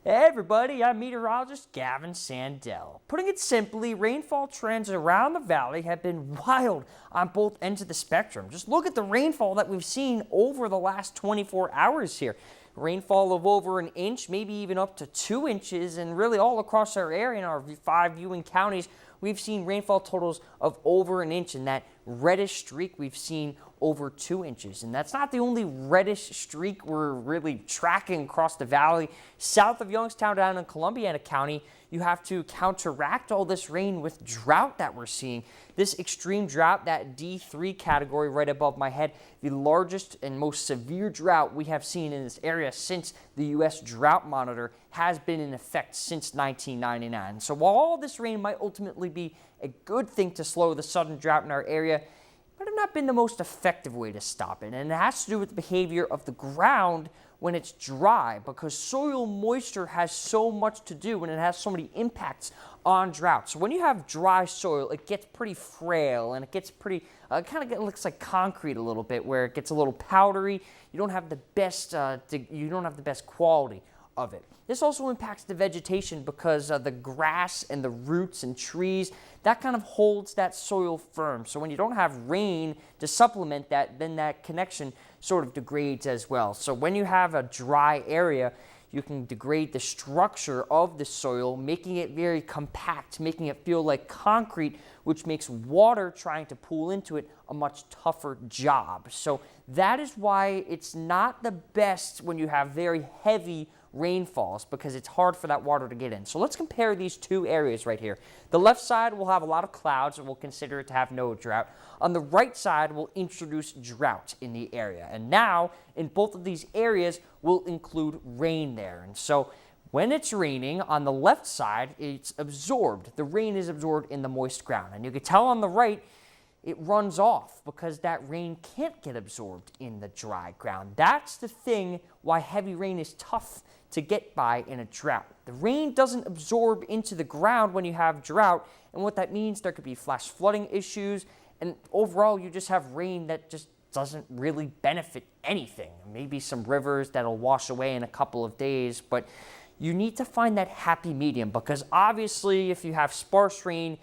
Hey everybody, I'm meteorologist Gavin Sandell. Putting it simply, rainfall trends around the valley have been wild on both ends of the spectrum. Just look at the rainfall that we've seen over the last 24 hours here. Rainfall of over an inch, maybe even up to 2 inches, and really all across our area in our 5 viewing counties, we've seen rainfall totals of over an inch, and that reddish streak we've seen over 2 inches. And that's not the only reddish streak we're really tracking across the valley. South of Youngstown down in Columbiana County, you have to counteract all this rain with drought that we're seeing. This extreme drought, that D3 category right above my head, the largest and most severe drought we have seen in this area since the U.S. Drought Monitor has been in effect since 1999. So while all this rain might ultimately be a good thing to slow the sudden drought in our area, but have not been the most effective way to stop it. And it has to do with the behavior of the ground when it's dry, because soil moisture has so much to do and it has so many impacts on drought. So when you have dry soil, it gets pretty frail and it gets pretty, looks like concrete a little bit, where it gets a little powdery. You don't have the best, quality of it. This also impacts the vegetation because the grass and the roots and trees, that kind of holds that soil firm. So when you don't have rain to supplement that, then that connection sort of degrades as well. So when you have a dry area, you can degrade the structure of the soil, making it very compact, making it feel like concrete, which makes water trying to pool into it a much tougher job. So that is why it's not the best when you have very heavy rainfalls, because it's hard for that water to get in. So let's compare these two areas right here. The left side will have a lot of clouds and we'll consider it to have no drought. On the right side, we'll introduce drought in the area. And now, in both of these areas, we'll include rain there. And so when it's raining, on the left side, it's absorbed. The rain is absorbed in the moist ground. And you can tell on the right, it runs off because that rain can't get absorbed in the dry ground. That's the thing why heavy rain is tough to get by in a drought. The rain doesn't absorb into the ground when you have drought, and what that means, there could be flash flooding issues, and overall you just have rain that just doesn't really benefit anything. Maybe some rivers that'll wash away in a couple of days, but you need to find that happy medium, because obviously if you have sparse rain,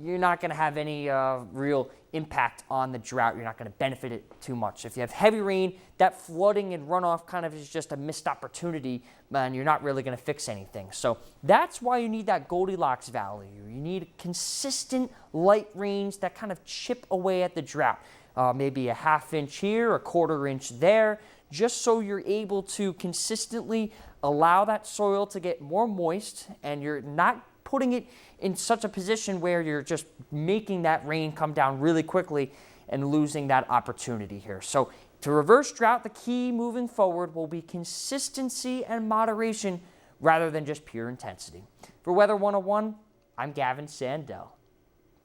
you're not going to have any real impact on the drought. You're not going to benefit it too much. If you have heavy rain, that flooding and runoff kind of is just a missed opportunity, and you're not really going to fix anything. So that's why you need that Goldilocks value. You need consistent light rains that kind of chip away at the drought. Maybe a ½ inch here, a ¼ inch there, just so you're able to consistently allow that soil to get more moist, and you're not putting it in such a position where you're just making that rain come down really quickly and losing that opportunity here. So to reverse drought, the key moving forward will be consistency and moderation rather than just pure intensity. For Weather 101, I'm Gavin Sandell.